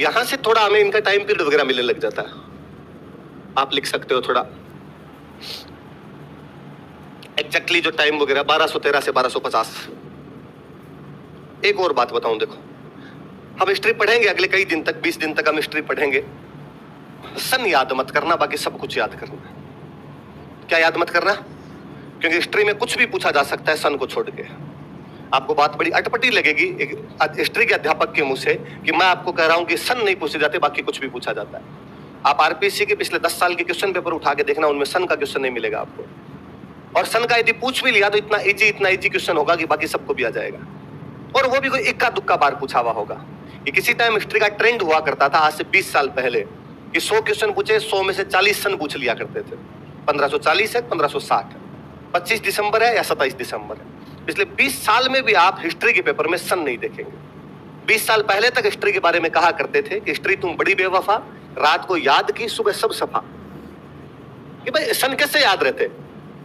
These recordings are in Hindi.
यहां से थोड़ा हमें इनका टाइम पीरियड वगैरह मिलने लग जाता है। आप लिख सकते हो थोड़ा एग्जैक्टली जो टाइम वगैरह 1213 से 1250। एक और बात बताऊं, देखो हम हिस्ट्री पढ़ेंगे अगले कई दिन तक, 20 दिन तक हम हिस्ट्री पढ़ेंगे। सन याद मत करना, बाकी सब कुछ याद करना। क्या याद मत करना? क्योंकि हिस्ट्री में कुछ भी पूछा जा सकता है सन को छोड़ के। आपको बात बड़ी अटपटी लगेगी एक हिस्ट्री के अध्यापक के मुंह से कि मैं आपको कह रहा हूं कि सन नहीं पूछे जाते, बाकी कुछ भी पूछा जाता है। आप आरपीएससी के पिछले 10 साल के क्वेश्चन पेपर उठा के देखना, उनमें सन का क्वेश्चन नहीं मिलेगा आपको। और सन का यदि पूछ भी लिया तो इतना इजी क्वेश्चन होगा कि बाकी सबको भी आ जाएगा, और वो भी कोई इक्का दुक्का बार पूछा हुआ होगा। ये किसी टाइम हिस्ट्री का ट्रेंड हुआ करता था आज से 20 साल पहले कि 100 क्वेश्चन पूछे, 100 में से 40 सन पूछ लिया करते थे। 1540 है, 1560 है, 25 दिसंबर है या 27 दिसंबर है। पिछले 20 साल में भी आप हिस्ट्री के पेपर में सन नहीं देखेंगे। 20 साल पहले तक हिस्ट्री के बारे में कहा करते थे कि हिस्ट्री तुम बड़ी बेवफा, रात को याद की सुबह सब सफा। कि भाई सन कैसे याद रहते?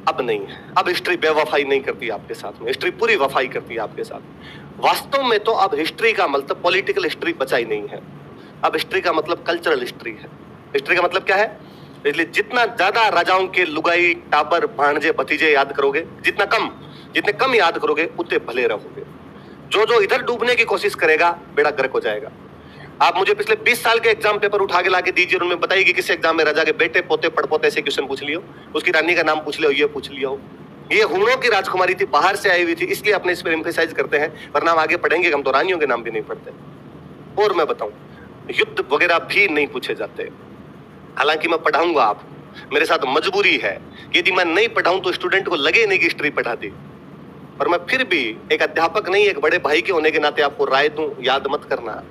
अब नहीं है। अब हिस्ट्री बेवफाई नहीं करती आपके साथ में, हिस्ट्री पूरी वफाई करती है आपके साथ। वास्तव में तो अब हिस्ट्री का मतलब पॉलिटिकल हिस्ट्री बचा ही नहीं है। अब हिस्ट्री का मतलब कल्चरल हिस्ट्री है। हिस्ट्री का मतलब क्या है? इसलिए जितना ज्यादा राजाओं के लुगाई, टाबर, भांजे, भतीजे याद करोगे, जितने कम याद करोगे उतने भले रहोगे। जो इधर डूबने की कोशिश करेगा बेड़ा गर्क हो जाएगा। आप मुझे पिछले 20 साल के एग्जाम पेपर उठा के लाके दीजिए, उनमें बताइए कि किस एग्जाम में राजा के बेटे, पोते, पड़पोते ऐसे क्वेश्चन पूछ लियो, उसकी रानी का नाम पूछ लियो, ये पूछ लिया हो। ये हुनों की राजकुमारी थी, बाहर से आई हुई थी, इसलिए अपने इस पर एम्फेसाइज करते हैं, वरना हम आगे पढ़ेंगे हम तो रानियों के नाम भी नहीं पढ़ते। और मैं बताऊं, युद्ध वगैरह भी नहीं पूछे जाते। हालांकि मैं पढ़ाऊंगा, आप मेरे साथ मजबूरी है कि यदि मैं नहीं पढ़ाऊं तो स्टूडेंट को लगे नहीं कि हिस्ट्री पढ़ा दी। और मैं फिर भी एक अध्यापक नहीं, एक बड़े भाई के होने के नाते आपको राय दूं, याद मत करना,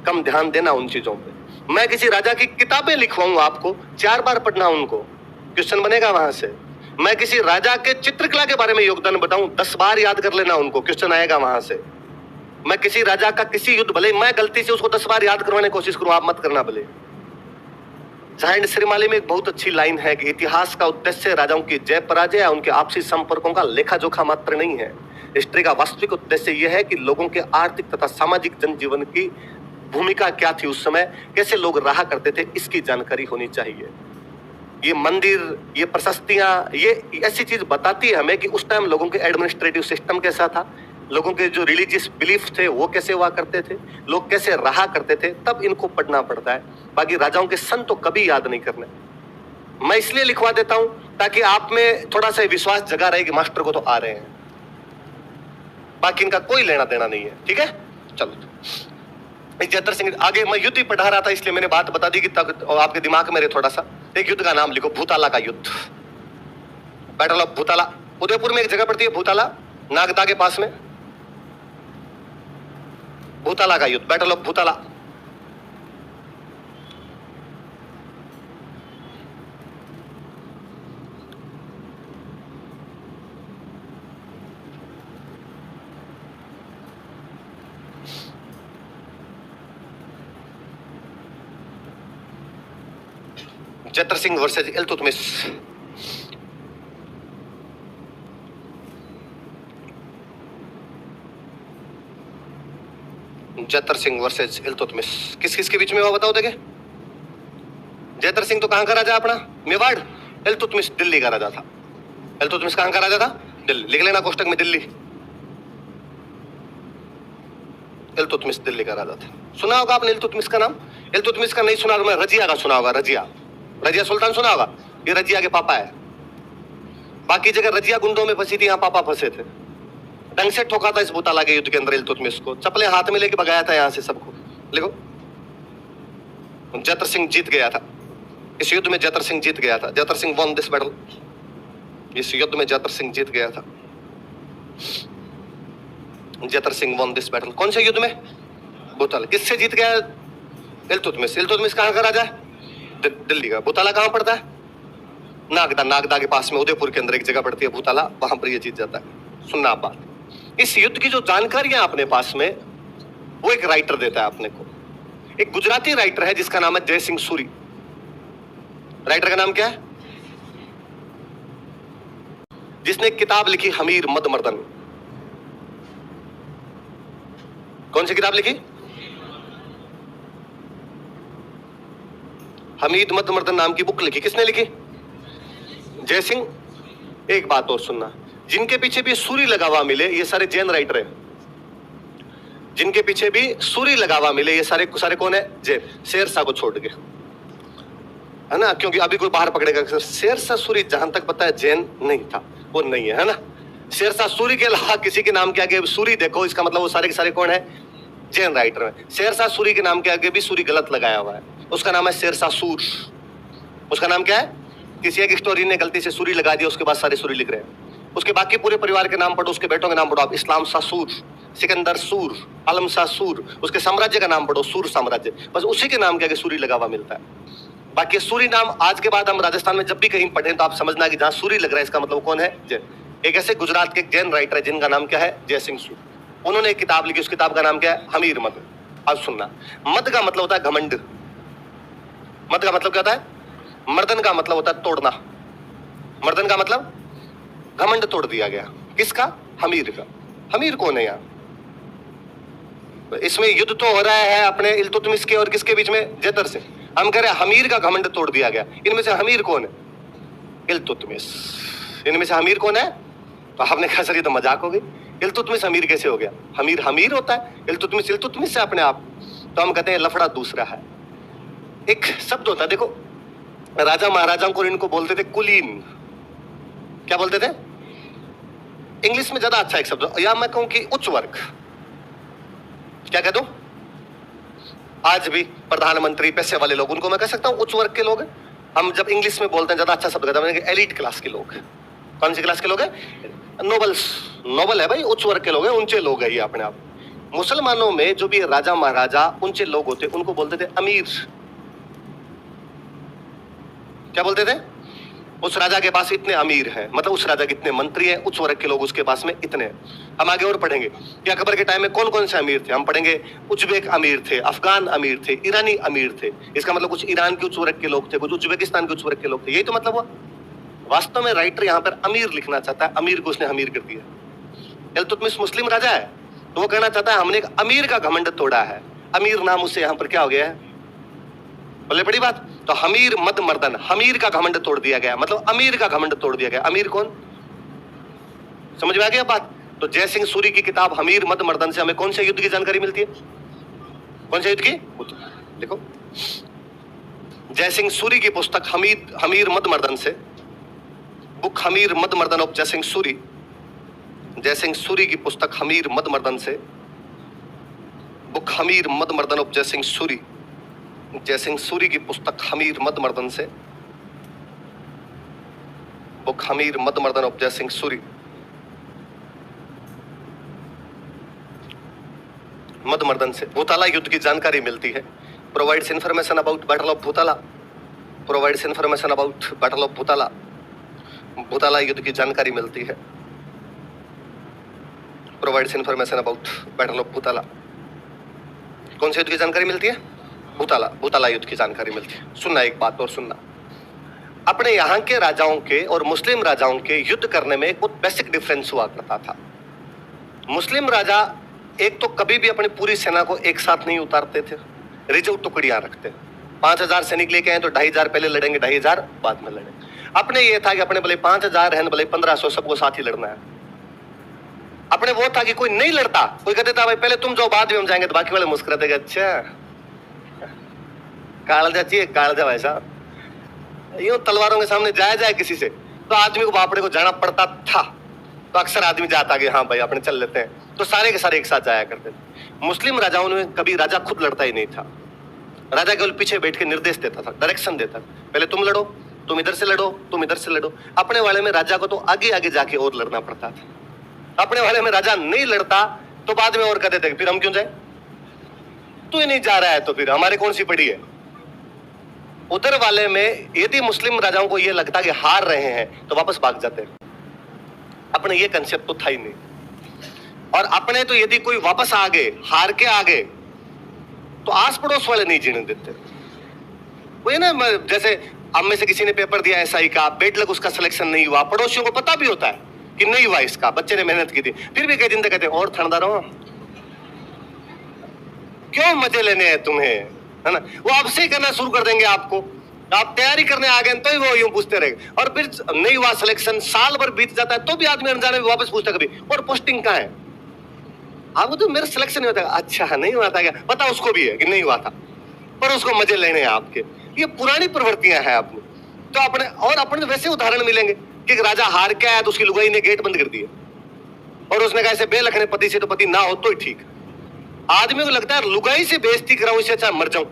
कम ध्यान देना उन चीजों पे। मैं किसी राजा की किताबें लिखवाऊंगा आपको, 4 बार पढ़ना उनको, क्वेश्चन बनेगा वहां से। मैं किसी राजा के चित्रकला के बारे में योगदान बताऊं, 10 बार याद कर लेना उनको, क्वेश्चन आएगा वहां से। मैं किसी राजा का किसी युद्ध, भले मैं गलती से उसको 10 बार याद करवाने की कोशिश करूं, आप मत करना भले। जाहिर श्रीमाली में एक बहुत अच्छी लाइन है कि इतिहास का उद्देश्य राजाओं की जय पराजय या उनके आपसी संपर्कों का लेखा जोखा मात्र नहीं है। हिस्ट्री का वास्तविक उद्देश्य यह है कि लोगों के आर्थिक तथा सामाजिक जनजीवन की भूमिका क्या थी उस समय, कैसे लोग रहा करते थे, इसकी जानकारी होनी चाहिए। ये मंदिर, ये प्रशस्तियां, ये ऐसी चीज बताती है हमें कि उस टाइम लोगों के एडमिनिस्ट्रेटिव सिस्टम कैसा था, लोगों के जो रिलीजियस बिलीफ थे वो कैसे हुआ करते थे, लोग कैसे रहा करते थे, तब इनको पढ़ना पड़ता है। बाकी राजाओं के सन तो कभी याद नहीं करने। मैं इसलिए लिखवा देता हूं ताकि आप में थोड़ा सा विश्वास जगा रहे कि मास्टर को तो आ रहे हैं, बाकी इनका कोई लेना देना नहीं है। ठीक है, चलो। जयतर सिंह आगे, मैं युद्ध ही पढ़ा रहा था इसलिए मैंने बात बता दी कि तक आपके दिमाग में रहे थोड़ा सा। एक युद्ध का नाम लिखो, भूताला का युद्ध, बैटल ऑफ भूताला। उदयपुर में एक जगह पड़ती है भूताला, नागदा के पास में। भूताला का युद्ध, battle of Bhutala. Jaitra Singh versus Iltutmish. Jaitra Singh versus Iltutmish किस किस के बीच में हुआ बताओ देखे? जयतर सिंह तो कहां का राजा अपना? मेवाड़। इल्तुतमिश दिल्ली का राजा था। इल्तुतमिश कहां का राजा था? दिल्ली। लिख लेना कोष्टक में दिल्ली। इल्तुतमिश दिल्ली का राजा था। सुना होगा आपने इल्तुतमिश का नाम? इल्तुतमिश का नहीं सुना तो मैं रजिया का सुना होगा। रजिया, रजिया सुल्तान सुना होगा, ये रजिया के पापा है। बाकी जगह रजिया गुंडों में फंसी थी, यहाँ पापा फंसे थे। ढंग से ठोका था इस भूताला के युद्ध के अंदर इल्तुतमिश को, चप्पलें हाथ में लेके भगाया था यहाँ से सबको। लिखो, जयतर सिंह जीत गया था इस युद्ध में। जयतर सिंह जीत गया था। जयतर सिंह वॉन दिस बैटल। इस युद्ध में जयतर सिंह जीत गया था। जयतर सिंह वॉन दिस बैटल। कौन से युद्ध में? भूताला। किससे जीत गया? इल्तुतमिश। इल्तुतमिश कहां का राजा है? दिल्ली का। भूताला कहां पड़ता है? नागदा। नागदा के पास में उदयपुर के अंदर एक जगह पड़ती है भूताला, वहां पर ये जीत जाता है। सुनना आप बात, इस युद्ध की जो जानकारियां अपने पास में, वो एक राइटर देता है अपने को। एक गुजराती राइटर है जिसका नाम है जय सिंह सूरी। राइटर का नाम क्या है? जिसने किताब लिखी हमीर मद मर्दन। कौन सी किताब लिखी? हमीद मद मर्दन नाम की बुक लिखी, किसने लिखी? जय सिंह। एक बात और सुनना, जिनके पीछे भी सूरी लगा हुआ मिले ये सारे जैन राइटर हैं। जिनके पीछे भी सूरी लगा हुआ मिले ये सारे सारे कौन है? जैन। शेरशाह को छोड़ के, है ना, क्योंकि अभी कोई बाहर पकड़ेगा। शेरशाह सूरी जहां तक पता है जैन नहीं था, वो नहीं है ना। शेरशाह सूरी के अलावा किसी के नाम के आगे सूरी देखो, इसका मतलब वो सारे के सारे कौन है? जैन राइटर है। शेरशाह सूरी के नाम के आगे भी सूरी गलत लगाया हुआ है, उसका नाम है शेरशाह सूर। उसका नाम क्या है? किसी एक स्टोरी ने गलती से सूरी लगा दिया, उसके बाद सारे सूरी लिख रहे हैं। उसके बाकी पूरे परिवार के नाम पढ़ो, उसके बेटों के नाम पढ़ो आप, इस्लाम शाह सूर, सिकंदर सूर, आलम शाह सूर, उसके साम्राज्य का नाम पढ़ो सूर साम्राज्य, बस उसी के नाम के आगे सूरी लगा हुआ मिलता है। बाकी सूरी नाम आज के बाद हम राजस्थान में जब भी कहीं पढ़ें तो आप समझना कि जहां सूरी लग रहा है इसका मतलब कौन है? जैन। एक ऐसे गुजरात के जैन राइटर है जिनका नाम क्या है? जय सिंह सूर। उन्होंने एक किताब लिखी, उस किताब का नाम क्या है? हमीर मद। अब सुनना, मद का मतलब होता है घमंड। मद का मतलब क्या होता है? मर्दन का मतलब होता है तोड़ना। मर्दन का मतलब घमंड तोड़ दिया गया। किसका? हमीर का। हमीर कौन है यार? इसमें युद्ध तो हो रहा है अपने इल्तुतमिश के और किसके बीच में? जैतर से। हम कह रहे हैं हमीर का घमंड तोड़ दिया गया। इनमें से हमीर कौन है? इल्तुतमिश। इनमें से हमीर कौन है? तो आपने कहा सर ये तो मजाक हो गई, इल्तुतमिश हमीर कैसे हो गया? हमीर हमीर होता है, इल्तुतमिश इल्तुतमिश से अपने आप। तो हम कहते हैं लफड़ा दूसरा है। एक शब्द होता है, देखो राजा महाराजाओं को इनको बोलते थे कुलीन। क्या बोलते थे? इंग्लिश में ज्यादा अच्छा एक शब्द, या मैं कहूं कि उच्च वर्ग। क्या कह दूं? आज भी प्रधानमंत्री, पैसे वाले लोग, उनको मैं कह सकता हूं उच्च वर्ग के लोग हैं। हम जब इंग्लिश में बोलते हैं ज्यादा अच्छा शब्द कहते हैं एलिट क्लास के लोग। कौन सी क्लास के लोग हैं? नोबल्स। नोबल है भाई, उच्च वर्ग के लोग हैं, ऊंचे लोग हैं ये अपने आप। मुसलमानों में जो भी राजा महाराजा ऊंचे लोग होते उनको बोलते थे अमीर। क्या बोलते थे? उस राजा के पास इतने अमीर हैं, मतलब उस राजा के इतने मंत्री हैं, उच्च वर्ग के लोग उसके पास में इतने हैं। हम आगे और पढ़ेंगे कि अकबर के टाइम में कौन कौन से अमीर थे। हम पढ़ेंगे उज्बेक अमीर थे, अफगान अमीर थे, ईरानी अमीर थे। इसका मतलब कुछ ईरान के उच्च वर्ग के लोग थे, कुछ उज्बेकिस्तान के उच्च वर्ग के लोग थे। यही तो मतलब हुआ। वास्तव में राइटर यहाँ पर अमीर लिखना चाहता है, अमीर को उसने अमीर कर दिया। इल्तुतमिश मुस्लिम राजा है तो वो कहना चाहता है हमने एक अमीर का घमंड तोड़ा है। अमीर नाम उससे यहाँ पर क्या हो गया है? बोले बड़ी बात। तो हमीर मद मर्दन, हमीर का घमंड तोड़ दिया गया, मतलब अमीर का घमंड तोड़ दिया गया। अमीर कौन? समझ में आ गया बात? तो जय सिंह सूरी की किताब हमीर मद मर्दन से हमें कौन से युद्ध की जानकारी मिलती है? कौन से युद्ध की? देखो जय सिंह सूरी की पुस्तक हमीर मद मर्दन से, बुक हमीर मद मर्दन ऑफ जय सिंह सूरी। जय सिंह सूरी की पुस्तक हमीर मद मर्दन से, बुक हमीर मद मर्दन ऑफ जय सिंह सूरी। जय सिंह सूरी की पुस्तक हमीर मद मर्दन से, बुक हमीर मद मर्दन ऑफ जय सिंह सूरी। मद मर्दन से भूताला युद्ध की जानकारी मिलती है। Provides information about battle of Bhutala. Provides information about battle of Bhutala. Bhutala युद्ध की जानकारी मिलती है। Provides information about battle of Bhutala. कौन से युद्ध की जानकारी मिलती है? भूताला। भूताला युद्ध की जानकारी मिलती है। सुनना एक बात और सुनना, अपने यहाँ के राजाओं के और मुस्लिम राजाओं के युद्ध करने में एक बहुत बेसिक डिफरेंस हुआ करता था। मुस्लिम राजा एक तो कभी भी अपनी पूरी सेना को एक साथ नहीं उतारते थे, रिजर्व टुकड़ियां रखते। 5000 सैनिक लेके आए तो 2500 पहले लड़ेंगे, 2500 बाद में लड़ेंगे। अपने ये था कि अपने भले 5000 है भले 1500, सबको साथ ही लड़ना है। अपने वो था कि कोई नहीं लड़ता, कोई कहते था भाई पहले तुम जाओ बाद में हम जाएंगे, तो बाकी वाले मुस्कुराते कि अच्छा कालजा चाहिए, कालजा भाई साहब। यूं तलवारों के सामने जाया जाए किसी से तो आदमी को बापड़े को जाना पड़ता था। तो अक्सर आदमी जाता कि हाँ भाई अपने चल लेते हैं, तो सारे के सारे एक साथ जाया करते थे। मुस्लिम राजाओं में कभी राजा खुद लड़ता ही नहीं था। राजा केवल पीछे बैठ के निर्देश देता था, डायरेक्शन देता था, पहले तुम लड़ो, तुम इधर से लड़ो, तुम इधर से लड़ो। अपने वाले में राजा को तो आगे आगे जाके और लड़ना पड़ता था। अपने वाले में राजा नहीं लड़ता तो बाद में और कहते थे फिर हम क्यों जाए, तू ही नहीं जा रहा है तो फिर हमारे कौन सी पड़ी है। उधर वाले में यदि मुस्लिम राजाओं को यह लगता कि हार रहे हैं तो वापस भाग जाते। अपने ये कंसेप्ट तो था ही नहीं। और अपने तो यदि कोई वापस आ गए, हार के आ गए, तो आस पड़ोस वाले नहीं जीने देते। वही ना, जैसे हम में से किसी ने पेपर दिया एसआई का, बेड लग उसका सिलेक्शन नहीं हुआ, पड़ोसियों को पता भी होता है कि नहीं हुआ इसका, बच्चे ने मेहनत की थी, फिर भी कई दिन तक कहते और ठंडा रहो, क्यों मजे लेने हैं तुम्हें, है ना। वो अब से ही करना शुरू कर देंगे आपको आप तैयारी करने आ गए तो ही वो यूं पूछते रहे, और फिर नहीं हुआ सिलेक्शन, साल भर बीत जाता है तो भी आदमी अनजाने में वापस पूछता कभी और पोस्टिंग कहाँ है। आपको तो मेरा सिलेक्शन नहीं होता, अच्छा नहीं हुआ था क्या, पता उसको भी है कि नहीं हुआ था, पर उसको मजे लेने हैं आपके। ये पुरानी प्रवृत्तियां हैं अपनी। तो अपने और अपने वैसे उदाहरण मिलेंगे कि एक राजा हार के आया तो उसकी लुगाई ने गेट बंद कर दिए और उसने कहा ऐसे बेलखने पति से तो पति ना हो तो ही ठीक। आदमी को लगता है लुगाई से बेइज्जती कराऊं इससे अच्छा मर जाऊं।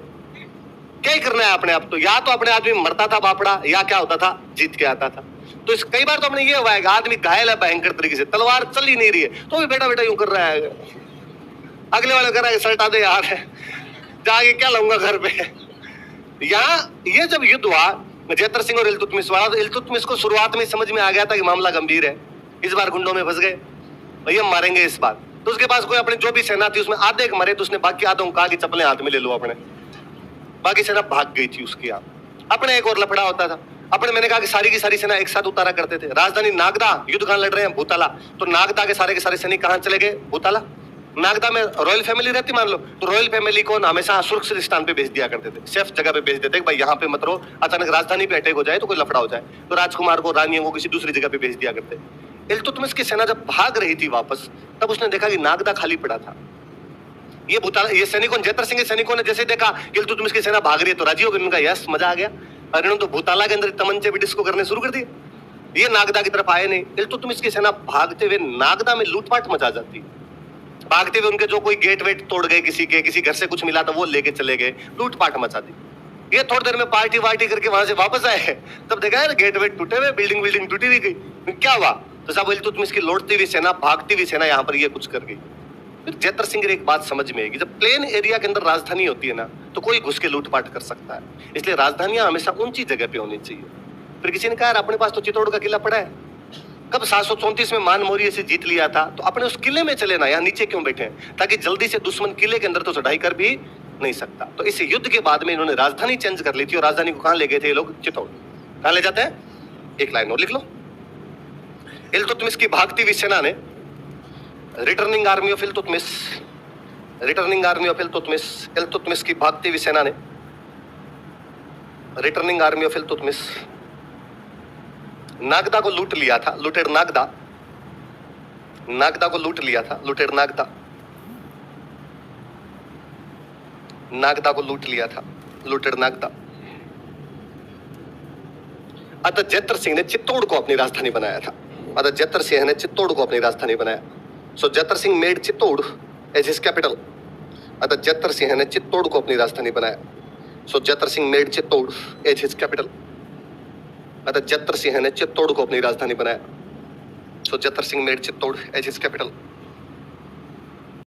क्या ही करना है अपने आप, तो या तो अपने आदमी मरता था बापड़ा, या क्या होता था जीत के आता था। तो इस कई बार तो अपने ये हुआ है कि आदमी घायल है भयंकर तरीके से, तलवार चल ही नहीं रही है तो भी बेटा बेटा यूं कर रहा है, अगले वाले कर रहा है सल्टा दे यार, जाके क्या लाऊंगा घर पे। यहाँ ये जब युद्ध हुआ जैतर सिंह और इल्तुतमिश वाला, तो इल्तुतमिश को शुरुआत में समझ में आ गया था कि मामला गंभीर है, इस बार गुंडों में फंस गए, भैया मारेंगे इस बार। तो उसके पास कोई अपनी जो भी सेना थी उसमें आधे एक मरे, तो उसने बाकी आधों को कहा कि चप्पलें हाथ में ले लो अपने। बाकी सेना भाग गई थी उसकी। आप अपने एक और लफड़ा होता था अपने, मैंने कहा कि सारी की सारी सेना एक साथ उतारा करते थे। राजधानी नागदा, युद्ध कहां लड़ रहे हैं, भूताला, तो नागदा के सारे सैनिक कहां चले गए, भूताला। नागदा में रॉयल फैमिली रहती मान लो, तो रॉयल फैमिली को हमेशा सुरक्षित स्थान पे भेज दिया करते थे, सेफ जगह पे भेज देते भाई यहाँ पे मत रहो, अचानक राजधानी पे अटैक हो जाए तो कोई लफड़ा हो जाए, तो राजकुमार को रानियों को किसी दूसरी जगह पे भेज दिया करते। इल्तुतमिश की सेना जब भाग रही थी वापस, तब उसने देखा कि नागदा खाली पड़ा था। ये भूताला, ये सैनिकों, जैतर सिंह के सैनिकों ने जैसे देखा कि इल्तुतमिश की सेना भाग रही है तो राजी हो गए, उनका यस मजा आ गया। और इन्होंने तो भूताला के अंदर तमंचे भी डिस्को करने शुरू कर दिए, ये नागदा की तरफ आए नहीं। इल्तुतमिश की सेना भागते हुए नागदा में लूटपाट मचा जाती, भागते हुए उनके जो कोई गेट वेट तोड़ गए, किसी घर से कुछ मिला था वो लेके चले गए, लूटपाट मचा दी। ये थोड़ी देर में पार्टी वार्टी करके वहां से वापस आए, तब देखा यार गेट वेट टूटे हुए, बिल्डिंग टूटी हुई गई, क्या हुआ, तो साहब इल्तुतमिश की लौटती हुई सेना, भागती हुई सेना यहाँ पर ये कुछ कर गई। फिर जैतर सिंह एक बात समझ में आएगी, जब प्लेन एरिया के अंदर राजधानी होती है ना, तो कोई घुस के लूटपाट कर सकता है, इसलिए राजधानियां हमेशा ऊंची जगह पे होनी चाहिए। फिर किसी ने कहा यार अपने पास तो चित्तौड़ का किला पड़ा है, कब 734 में मान मौर्य से जीत लिया था, तो अपने उस किले में चले ना, यहाँ नीचे क्यों बैठे हैं, ताकि जल्दी से दुश्मन किले के अंदर तो चढ़ाई कर भी नहीं सकता। तो इस युद्ध के बाद में इन्होंने राजधानी चेंज कर ली थी, और राजधानी को कहां ले गए थे ये लोग, चित्तौड़। कहां ले जाते हैं, एक लाइन और लिख लो। इल्तुतमिश की भागती हुई सेना ने, returning army of Iltutmish, returning army of Iltutmish, Iltutmish की भागती हुई सेना ने, returning army of Iltutmish, Nagda को लूट लिया था, लूटेड नागदा, नागदा को लूट लिया था, लूटेड नागदा, नागदा को लूट लिया था, लूटेड नागदा। अतः जैतर सिंह ने चित्तौड़ को अपनी राजधानी बनाया था, अतः जैतर सिंह ने चित्तौड़ को अपनी राजधानी बनाया। So Jaitra Singh made Chittor as his capital, अतः जैतर सिंह ने चित्तौड़ को अपनी राजधानी बनाया। So Jaitra Singh made Chittor as his capital, अतः जैतर सिंह ने चित्तौड़ को अपनी राजधानी बनाया। So Jaitra Singh made Chittor as his capital.